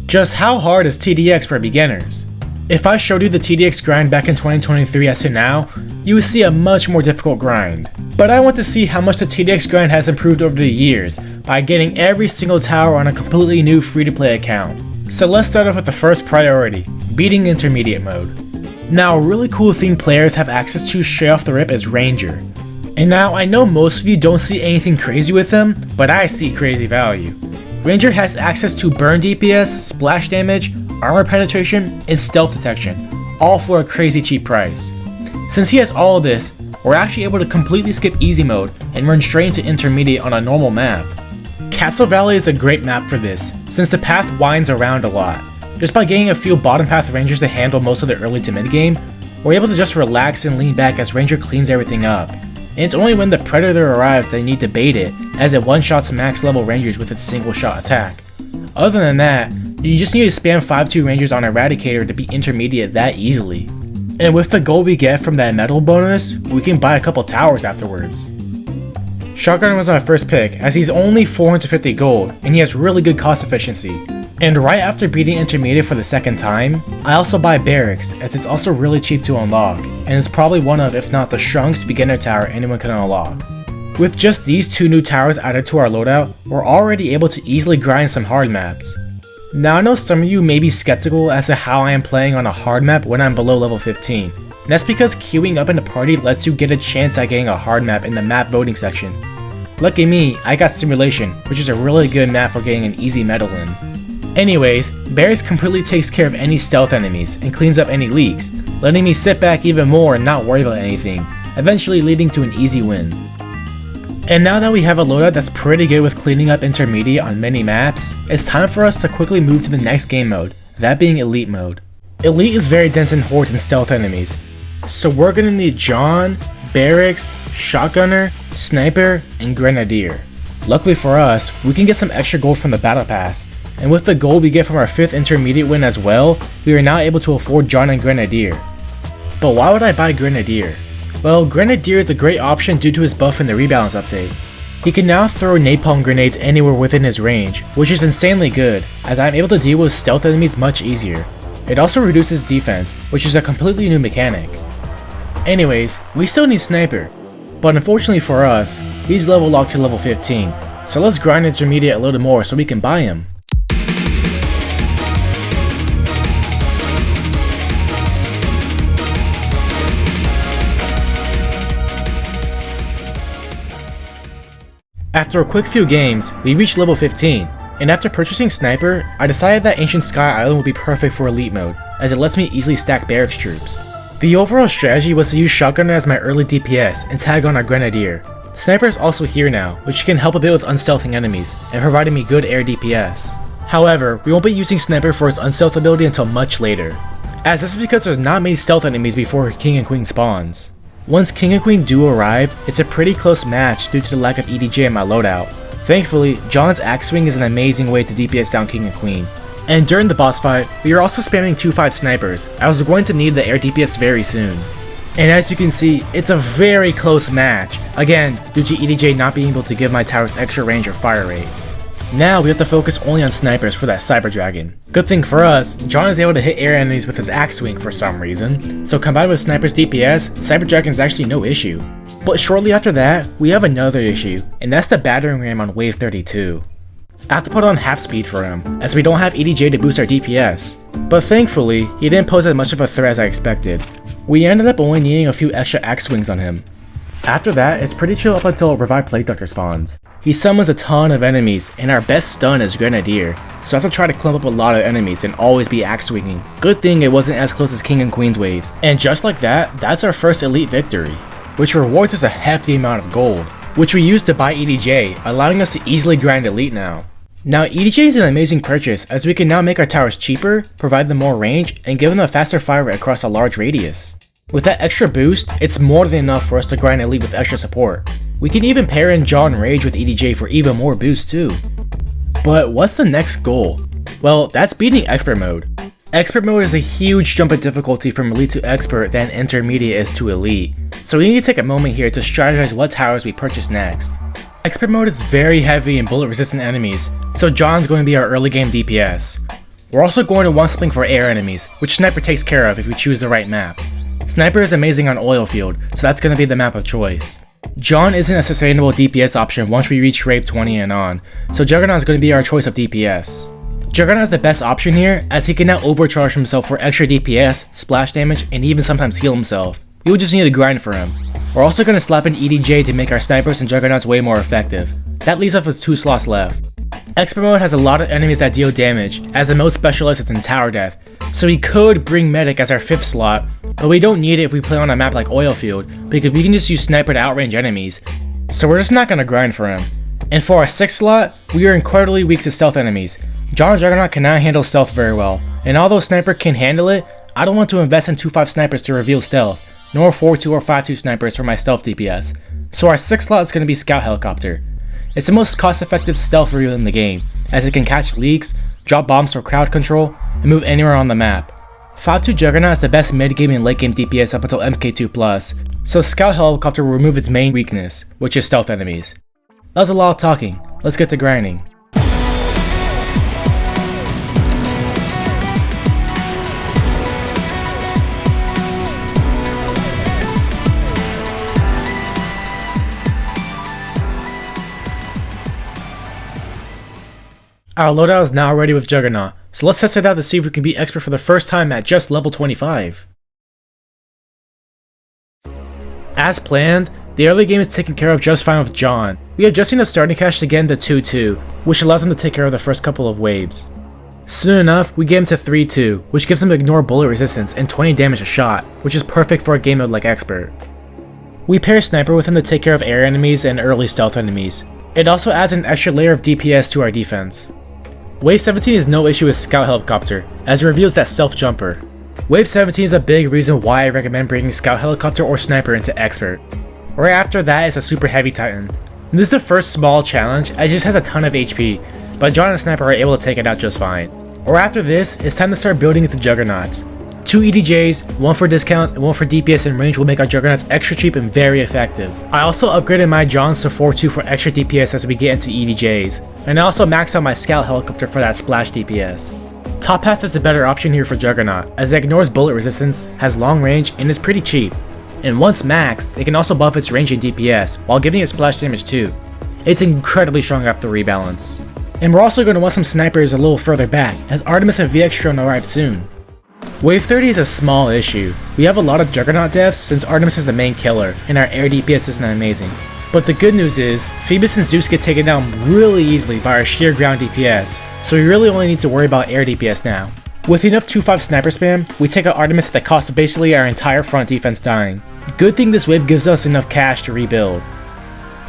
Just how hard is TDX for beginners? If I showed you the TDX grind back in 2023 as to now, you would see a much more difficult grind. But I want to see how much the TDX grind has improved over the years by getting every single tower on a completely new free-to-play account. So let's start off with the first priority, beating intermediate mode. Now a really cool thing players have access to straight off the rip is Ranger. And now I know most of you don't see anything crazy with them, but I see crazy value. Ranger has access to burn DPS, splash damage, armor penetration, and stealth detection, all for a crazy cheap price. Since he has all of this, we're actually able to completely skip easy mode and run straight into intermediate on a normal map. Castle Valley is a great map for this, since the path winds around a lot. Just by getting a few bottom path Rangers to handle most of the early to mid game, we're able to just relax and lean back as Ranger cleans everything up. And it's only when the Predator arrives that you need to bait it, as it one-shots max level Rangers with its single shot attack. Other than that, you just need to spam 5-2 Rangers on Eradicator to beat intermediate that easily. And with the gold we get from that metal bonus, we can buy a couple towers afterwards. Shotgunner was my first pick, as he's only 450 gold, and he has really good cost efficiency. And right after beating intermediate for the second time, I also buy Barracks, as it's also really cheap to unlock, and it's probably one of, if not the strongest beginner tower anyone can unlock. With just these two new towers added to our loadout, we're already able to easily grind some hard maps. Now I know some of you may be skeptical as to how I am playing on a hard map when I'm below level 15, and that's because queuing up in the party lets you get a chance at getting a hard map in the map voting section. Lucky me, I got Simulation, which is a really good map for getting an easy medal in. Anyways, Barracks completely takes care of any stealth enemies and cleans up any leaks, letting me sit back even more and not worry about anything, eventually leading to an easy win. And now that we have a loadout that's pretty good with cleaning up intermediate on many maps, it's time for us to quickly move to the next game mode, that being Elite mode. Elite is very dense in hordes and stealth enemies, so we're gonna need John, Barracks, Shotgunner, Sniper, and Grenadier. Luckily for us, we can get some extra gold from the Battle Pass, and with the gold we get from our 5th intermediate win as well, we are now able to afford John and Grenadier. But why would I buy Grenadier? Well, Grenadier is a great option due to his buff in the rebalance update. He can now throw napalm grenades anywhere within his range, which is insanely good, as I'm able to deal with stealth enemies much easier. It also reduces defense, which is a completely new mechanic. Anyways, we still need Sniper, but unfortunately for us, he's level locked to level 15, so let's grind intermediate a little more so we can buy him. After a quick few games, we reached level 15, and after purchasing Sniper, I decided that Ancient Sky Island would be perfect for Elite mode, as it lets me easily stack Barracks troops. The overall strategy was to use Shotgunner as my early DPS and tag on our Grenadier. Sniper is also here now, which can help a bit with unstealthing enemies, and providing me good air DPS. However, we won't be using Sniper for its unstealth ability until much later, as this is because there's not many stealth enemies before King and Queen spawns. Once King and Queen do arrive, it's a pretty close match due to the lack of EDJ in my loadout. Thankfully, John's axe swing is an amazing way to DPS down King and Queen. And during the boss fight, we are also spamming 2-5 snipers, as we're going to need the air DPS very soon. And as you can see, it's a very close match, again due to EDJ not being able to give my towers extra range or fire rate. Now we have to focus only on snipers for that Cyber Dragon. Good thing for us, John is able to hit air enemies with his axe swing for some reason, so combined with Sniper's DPS, Cyber Dragon is actually no issue. But shortly after that, we have another issue, and that's the battering ram on wave 32. I have to put on half speed for him, as we don't have EDJ to boost our DPS. But thankfully, he didn't pose as much of a threat as I expected. We ended up only needing a few extra axe swings on him. After that, it's pretty chill up until a revived Plague Doctor spawns. He summons a ton of enemies, and our best stun is Grenadier, so I have to try to clump up a lot of enemies and always be axe swinging. Good thing it wasn't as close as King and Queen's waves. And just like that, that's our first Elite victory, which rewards us a hefty amount of gold, which we use to buy EDJ, allowing us to easily grind Elite now. Now EDJ is an amazing purchase, as we can now make our towers cheaper, provide them more range, and give them a faster fire rate across a large radius. With that extra boost, it's more than enough for us to grind Elite with extra support. We can even pair in Jaw and Rage with EDJ for even more boost too. But what's the next goal? Well, that's beating Expert mode. Expert mode is a huge jump in difficulty from Elite to Expert than Intermediate is to Elite, so we need to take a moment here to strategize what towers we purchase next. Expert mode is very heavy in bullet resistant enemies, so John's going to be our early game DPS. We're also going to want something for air enemies, which Sniper takes care of if we choose the right map. Sniper is amazing on oil field, so that's going to be the map of choice. John isn't a sustainable DPS option once we reach Rave 20 and on, so Juggernaut is going to be our choice of DPS. Juggernaut is the best option here, as he can now overcharge himself for extra DPS, splash damage, and even sometimes heal himself. We would just need to grind for him. We're also going to slap in EDJ to make our snipers and Juggernauts way more effective. That leaves us with 2 slots left. Expert mode has a lot of enemies that deal damage, as the mode specializes in tower death, so we could bring medic as our 5th slot, but we don't need it if we play on a map like Oilfield, because we can just use sniper to outrange enemies, so we're just not going to grind for him. And for our 6th slot, we are incredibly weak to stealth enemies. John Juggernaut cannot handle stealth very well, and although Sniper can handle it, I don't want to invest in 2-5 snipers to reveal stealth, nor 4-2 or 5-2 snipers for my stealth DPS, so our 6th slot is going to be Scout Helicopter. It's the most cost-effective stealth reveal in the game, as it can catch leaks, drop bombs for crowd control, and move anywhere on the map. 5-2 Juggernaut is the best mid-game and late-game DPS up until MK2+, so Scout Helicopter will remove its main weakness, which is stealth enemies. That was a lot of talking, let's get to grinding. Our loadout is now ready with Juggernaut, so let's test it out to see if we can be expert for the first time at just level 25. As planned, the early game is taken care of just fine with John. We have just enough starting cash to get into 2-2, which allows him to take care of the first couple of waves. Soon enough, we get him to 3-2, which gives him ignore bullet resistance and 20 damage a shot, which is perfect for a game mode like Expert. We pair Sniper with him to take care of air enemies and early stealth enemies. It also adds an extra layer of DPS to our defense. Wave 17 is no issue with Scout Helicopter, as it reveals that stealth jumper. Wave 17 is a big reason why I recommend bringing Scout Helicopter or Sniper into Expert. Right after that is a Super Heavy Titan. This is the first small challenge, as it just has a ton of HP, but John and Sniper are able to take it out just fine. Or after this, it's time to start building into Juggernauts. 2 EDJs, 1 for discounts and 1 for DPS and range will make our Juggernauts extra cheap and very effective. I also upgraded my Johns to 4-2 for extra DPS as we get into EDJs, and I also maxed out my Scout Helicopter for that splash DPS. Top Path is a better option here for Juggernaut, as it ignores bullet resistance, has long range, and is pretty cheap. And once maxed, it can also buff its range and DPS, while giving it splash damage too. It's incredibly strong after rebalance. And we're also going to want some snipers a little further back, as Artemis and VX Drone arrive soon. Wave 30 is a small issue. We have a lot of Juggernaut deaths since Artemis is the main killer, and our air DPS isn't amazing. But the good news is, Phoebus and Zeus get taken down really easily by our sheer ground DPS, so we really only need to worry about air DPS now. With enough 2-5 sniper spam, we take out Artemis at the cost of basically our entire front defense dying. Good thing this wave gives us enough cash to rebuild.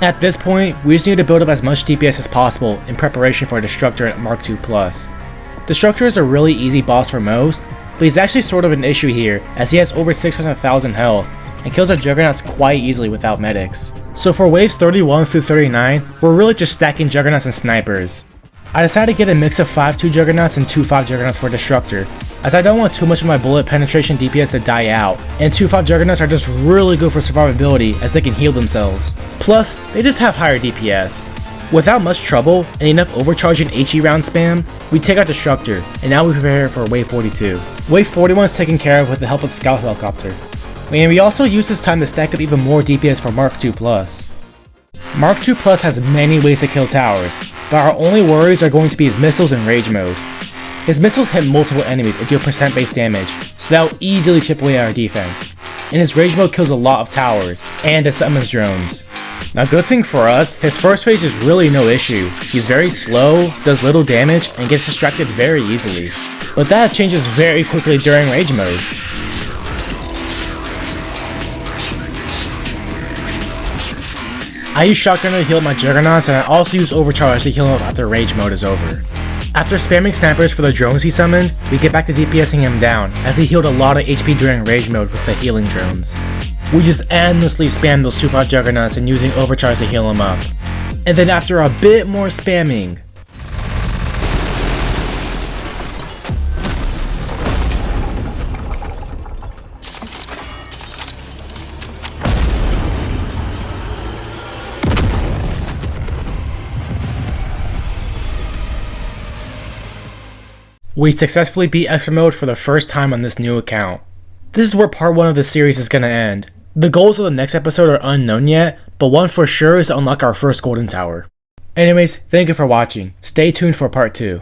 At this point, we just need to build up as much DPS as possible in preparation for Destructor at Mark II+. Destructor is a really easy boss for most, but he's actually sort of an issue here, as he has over 600,000 health, and kills our Juggernauts quite easily without medics. So for waves 31 through 39, we're really just stacking Juggernauts and Snipers. I decided to get a mix of 5-2 Juggernauts and 2-5 Juggernauts for Destructor, as I don't want too much of my bullet penetration DPS to die out, and 2-5 Juggernauts are just really good for survivability as they can heal themselves. Plus, they just have higher DPS. Without much trouble and enough overcharge and HE round spam, we take out Destructor, and now we prepare for Wave 42. Wave 41 is taken care of with the help of Scout Helicopter. And we also use this time to stack up even more DPS for Mark II+. Mark II Plus has many ways to kill towers, but our only worries are going to be his missiles and rage mode. His missiles hit multiple enemies and deal percent based damage, so that will easily chip away our defense. And his rage mode kills a lot of towers, and it summons drones. Now good thing for us, his first phase is really no issue. He's very slow, does little damage, and gets distracted very easily. But that changes very quickly during rage mode. I use Shotgunner to heal up my Juggernauts, and I also use Overcharge to heal him up after rage mode is over. After spamming snipers for the drones he summoned, we get back to DPSing him down, as he healed a lot of HP during rage mode with the healing drones. We just endlessly spam those 2-5 Juggernauts and using Overcharge to heal him up. And then after a bit more spamming, We successfully beat Expert Mode for the first time on this new account. This is where part 1 of the series is gonna end. The goals of the next episode are unknown yet, but one for sure is to unlock our first golden tower. Anyways, thank you for watching. Stay tuned for part 2.